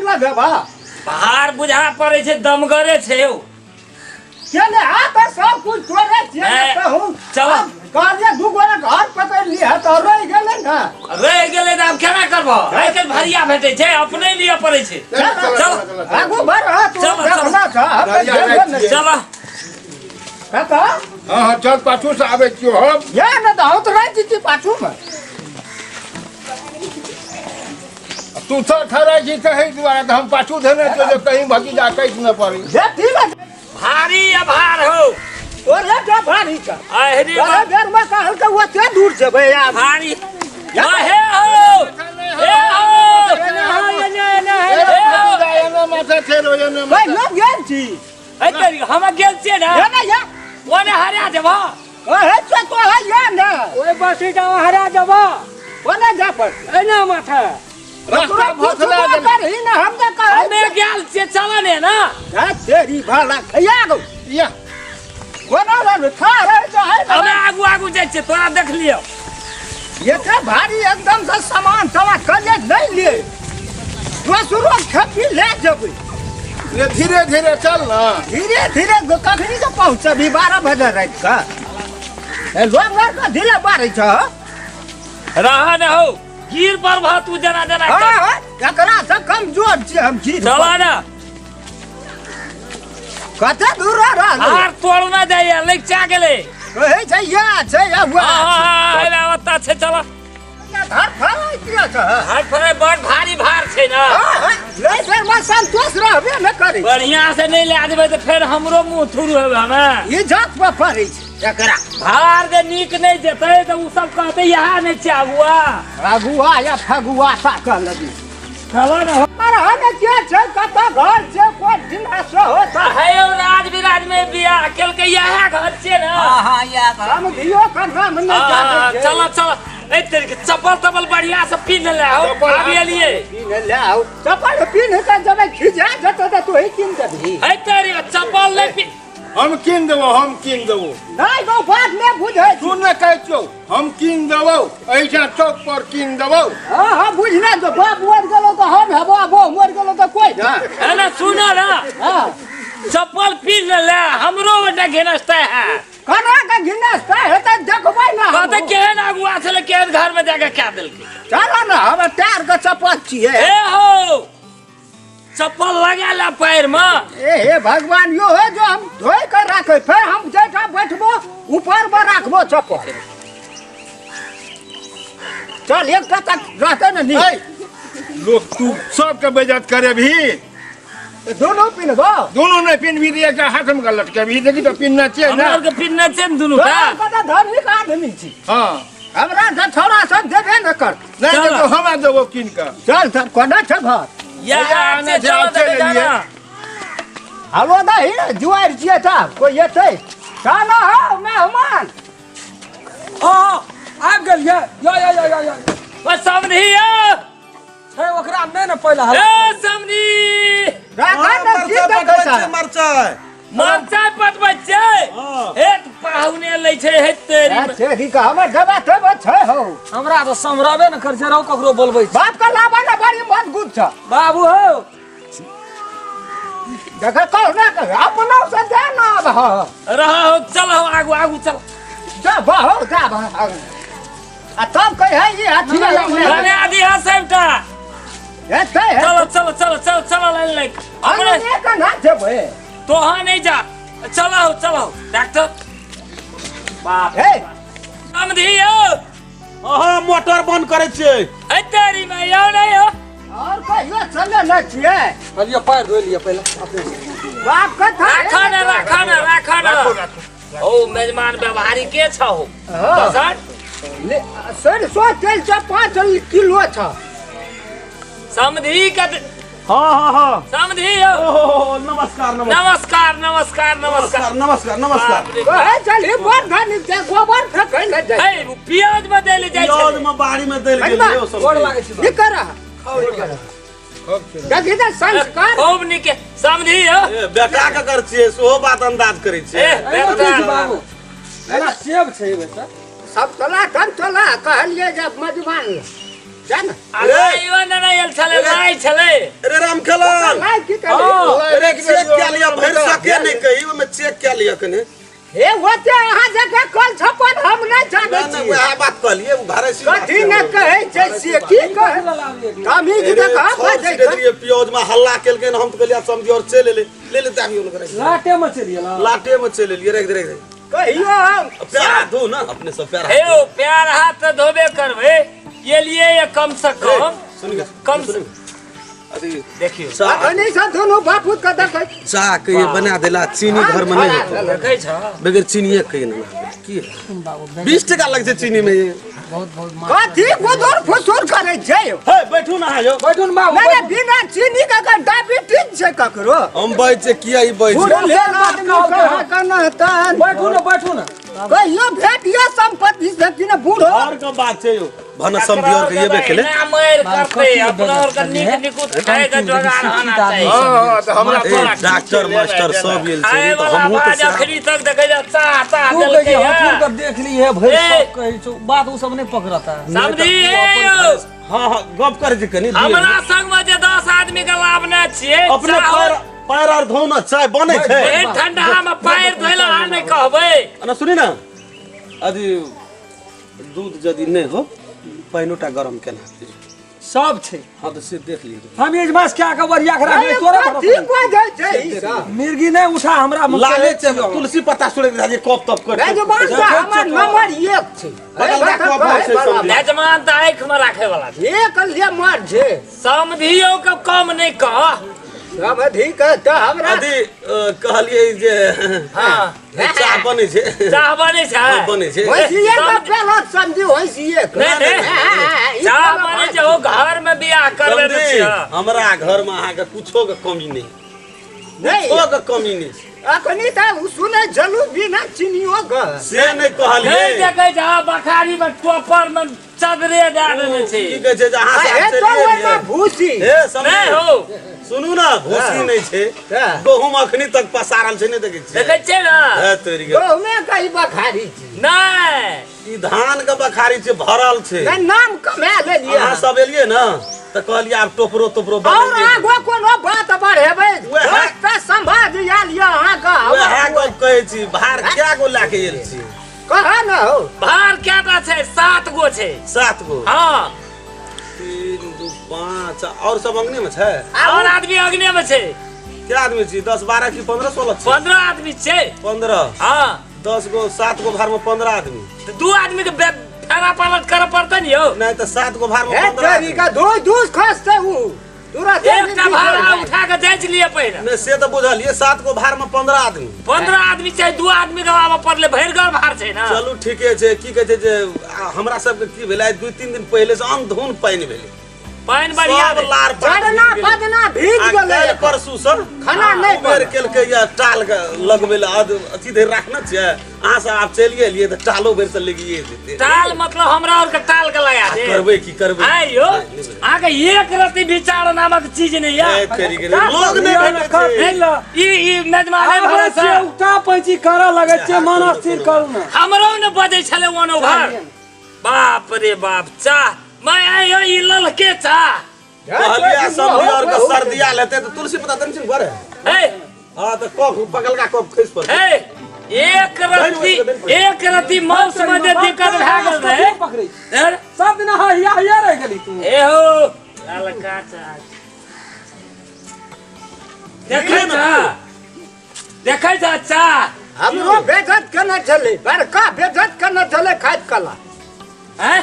न देबा भार बुझा पड़े छे दमगरे छे ओ चले आ तो सब कुछ तोरे छे कहूं चल काजे दू गोरा घर पकड़ ली है तो रह गेले ना रह गेले त अब केना करबो आइ के भरिया भेटै छे अपने लिए पड़े छे चल आगू बढ़ तू देखना छ चल काका हां चल पाछू से आवे छियो हम या न तो हम तो रह जीती पाछू में तू तो ठहरा जी कहीं द्वारा तो हम पाछू धने तो कहीं भगी जा कैस न पड़ी जे ठीक है भारी अभार हो और ये क्या भारी का अरे अरे देर में कहल के वो ते दूर से बे यार भारी हे हो एने माथा छेलो एने भाई लोग गेल छी ए तेरी हम गेल छे ना या ना या ओने हरा देबो ओए से तो है या ना ओए बसी जाओ हरा देबो ओने जा पर एना माथा रास्ता भसला कर ही ना हम ने कहा हमें गेल छे चलने ना या तेरी भाला खया गो या कोना रे खा रहे तो है हमें आगू आगू जाय छे तोरा देख लियो ये तो भारी एकदम से सामान तवा कले नहीं लिए तू शुरू खेती ले जब ये धीरे धीरे चल ना धीरे धीरे कखनी से पहुंचबी 12 बजे रात का ए लोग का ढीला बारे छ रहा न हो गिर पर भात तू जना जना हां एकरा से कमजोर छी हम छी चला ना कते दूर रह हार तोड़ ना जाइए लेक चा गेले ए छै या हां एला वत्ता छे चला घर फराई किया छ हाथ फरे बड़ भारी भार छे ना ले फिर मैं संतोष रहबे न करी बढ़िया से नहीं ले देबे तो फिर हमरो मुंह थुरु हेबे हमें ई जात पर पड़ै छै एकरा भार दे नीक नहीं जेते तो उ सब कहते यहाँ नहीं चाहुआ अगुआ या फगुआ सा कह लगी चलो ना अरे हमें क्या छै कत घर छै कोई दिन से होता है राज विराज में बियाह केल के यहाँ घर छे ना हां या हम दियो करना मन नहीं चलो चलो ए तेरे के चप्पल तपल बढ़िया से पीन ले आओ आगे लिए पीन ले आओ चप्पल पीन के जब खिजा जत त तू ही किन दबी है तेरी चप्पल ले पी हम किन देबो नहीं गो बात में बुझे तू न कह छौ हम किन देबो ऐसा चौक पर किन देबो हां बुझना तो बाप मर गेलो तो हम हेबो वो मर गेलो तो कोई ना है ना सुनो ना हां चप्पल पीन ले हमरो बेटा घेनस्ता है कना का घिनस्ता है त देखबै ना कहते केहन अगुआ छले केहन घर में जाके क्या देलके चलो ना हम टायर का चप्पल छिए ए हो चप्पल लगा ला पैर में ए हे भगवान यो है जो हम धोई कर रखे फिर हम जेठा बैठबो ऊपर में रखबो चप्पल चल एक तक रहते न नहीं लोग तू सबके बेइज्जत करे भी दोनों पिनबो दोनों ने पिन भी दिया हाथ में गलत के भी देखी तो पिनना चाहिए ना हमर के पिन्ना छे दुनु का का धर्मी का आदमी छी हां हमरा से थोड़ा सा देबे न कर नहीं तो हम आ देबो किन का चल तब कोना छ घर या से चलो चले जाना हलो दही जुआर छिए था कोई ये थे खाना हो मेहमान आ गेल या बस समझी छै ओकरा नै न पहिला हल ए समझी राखा न की देखै मरचाई मरचाई पटबै छै एक पाहुने लै छै हे तेरी अच्छा ठीक है हमर दबा तब छै हो हमरा तो समराबे न कर छै रौ ककरो बोलबै छै बाप का लाबा न बड़ी मजबूत छ बाबू हो देखा कहो ना कर अपनो से जाना अब हो रहो चलो आगू आगू चलो जा हो जा आ तब कह है ये हाथी अरे आदि हां सबटा ए छै चलो चलो चलो चलो चलो लाइन लाइन अपने अपने का ना जेबे तो हां नहीं जा चलो चलो डॉक्टर बाप ए समझी हां मोटर बंद करे छै ए तेरी में यो नहीं हो और कहियो चले न छिए कहलिए पैर धो लिया पहले बाप का था राखा ओ मेजमान व्यवहारी के छ हो बसर सरसों तेल छ 5 किलो छ समझी का हां समझी ओहो नमस्कार नमस्कार ए चल बोल धनी के गोबर फेकै न जाय ए प्याज में दे ले जाय प्याज छै में बाड़ी में देल गेलियो सब गोड़ लागे छै की कर देखी त संस्कार खूब निके समझी बेटा का कर छिए सोहो बात अंदाज करै छै बेटा बाबू एना सेब छै बेटा सब चला कहलिए जब मजमान जा ना अरे इवन नहीं आयल छले नहीं छले अरे राम खलाल नहीं की करे अरे चेक क्या लिया भर सके नहीं कही में चेक क्या लिया कने हे होते अहाँ जगह कल छपन हम नहीं जाने ना छी वह बात कर लिए घरे से कथी न कहे जैसे की कहे तमीज देखा बजे ये पियोज में हल्ला केल के हम तो कहलिया समझी और चले ले ताबी ओन करे लाटे में चले लिए रे कहियो हम प्यार दो ना अपने सब प्यार हे ओ प्यार हाथ तो धोबे करबे ये लिए ये कम से कम सुनिए कम अभी देखियो अखनी से दोनों बापू का देखे चाह के ये बना देला चीनी घर में नहीं होता देखै छ बगैर चीनी के ना की 20 टका लग छै चीनी में ये कथी गोदर फसुर करे छै हे बैठू ना आयो बैठू ना नहीं बिना चीनी का डायबिटीज छै ककरो हम बैठे किया ई बैठ ले आदमी कहा करना तन बैठू ना कहियो भेटिया संपत्ति से कि न बूढ़ो और का बात छै यो भन समझी और के ये बेखेले ना मर करते अपना और का निक निकुत खाए का जगह रहना चाहिए हां तो हमरा डॉक्टर मास्टर सब येल छै आए तो वाला हमहु बाज तो अखरी तक देखे जा ता तू दिल के कहियो हम देख ली है भाई सब कहि छो बात उ सब नहीं पकड़ता समझी हां हां गप करे छै कनी हमरा संग में जे 10 आदमी के लाभ न छिए अपने पैर और धोना चाय बने छै ए ठंडा में पैर धोइला नहीं कहबै ना सुनी ना अभी दूध यदि नहीं हो पैनोटा गरम केना सब छे हां तो से देख लीजिए हम इजमास क्या का वरिया खरा नहीं तोरा ठीक हो जाय छै मिर्गी नहीं उठा हमरा लाले छै तुलसी पत्ता छोड़े दे कप तप कर राजवान से हमर नंबर 1 छै बगल का कप छै मेजमान त आंख में राखे वाला छै एक लिए मार छै समधियो के कम नहीं कह समधि का त हमरा अभी कहलिए जे हां चाह बने छै चाह बने छै बने छै होइसिए का पहला समझी होइसिए नहीं चाह बने छै ओ घर में बियाह करबे त छियै हमरा घर में अहाँ के कुछो के कमी नहीं कुछो के कमी नहीं अखनी त सुने जलू बिना चिनियो ग से नहीं नहीं कहलिए देखे जा बखारी में टोपर में चदरे दे देने छै की कहे छै जहां से ए तो ओइमा भूसी ए समझ नहीं हो सुनू ना भूसी नहीं छै गहूम अखनी तक पसारल छै नहीं देखे छियै देखे छै ना ए तोरी के गहूमे कई बखारी छी नहीं ई धान के बखारी छै भरल छै नहीं नाम कमा लेलिए अहाँ सब एलिए ना तो कहलिए आब टोपरो और बने आगो कोनो बात बढ़ेबै वएह। रास्ता संभाल लिया अहाँ का वएह गप कहै छी भार क्या गो लाके एल छी कहा न हो भार केटा छै 7 गो छै 7 गो हां 3 2 5 और सब अंगने में छै और आदमी अग्नि में छै क्या आदमी छी 10 12 की 15 16 छी 15 आदमी छै 15 हां 10 गो 7 गो भार में 15 आदमी तो 2 आदमी के फेरा पालत करे पड़तै न यो नहीं तो 7 गो भार में ए 15 तेरी का दो दूस खसते हूँ तुरंत एकटा भाड़ा उठा के जांच लिए पहिने नहीं से तो बुझलिए 7 गो भार में 15 आदमी 15 आदमी छै 2 आदमी के लावा पड़ले भैरगर भार छै ना चलू ठीके छै की कहै छै जे हमरा सब के की भेलै 2-3 दिन पहले से अंधुन पानी भेलै पानी बढ़िया सब लार चढ़ना पदना भीज गेलै परसू सर खाना नहीं बेर केल के या टाल के लगबे ल अथी धरि राखना छै अहाँ सब आप चलिए लिए त टालो बेर से लगिए जेते टाल मतलब हमरा और के टाल के लगा दे करबै की करबै आइ यो आके एक रति विचार नामक चीज नहीं ए है तेरी के लोग नहीं भेटै छै ई मेजमाने भरोसा उठा पैची करा लगे छे मन स्थिर करू ना हमरो ने बजै छले वन ओवर बाप रे बाप चा मैं आयो ई ललके चा कहलिया सब और के सर्दिया लेते तो तुलसी पत्ता तन भरे ए हां तो कप बगल का कप खइस पर ए एक रति मौस में जे दिक्कत भए गेल रहे पकड़ै यार सब दिन हिया रह गेली तू ए हो ललका चा देखै छ चा हमरो बेजत करना चले बड़का बेजत करना चले खाद कला हैं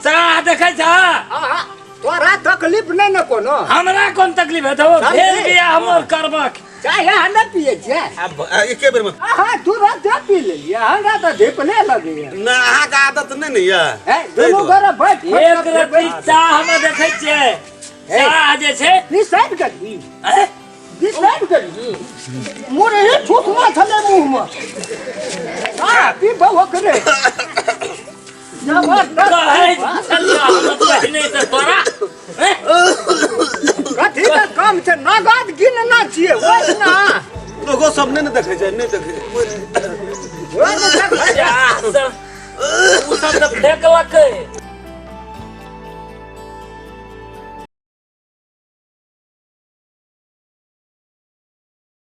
चा देखै छ आहा तोरा तकलीफ नहीं न कोनो हमरा कोन तकलीफ है तो भेल बिया हमर करबक चाय यहाँ न पिए छे अब एके बेर में आहा तुरंत पी लेलिए हमरा तो धिपने लगे ना अहाँ के आदत नहीं ने या है दोनों घर बैठ एक रति चा हम देखै छियै चा जे छै डिसाइड करी हैं डिसाइड करी मोरे ही छुटमा थले मुंह में हां पी बहु करे कहै छलिया हम पहिने त तोरा कथी का काम छै नगद गिनना छिए ओइ ना लोगो सब नहीं देखे छै नहीं देखे ओइ ना उ सब त फेकलकै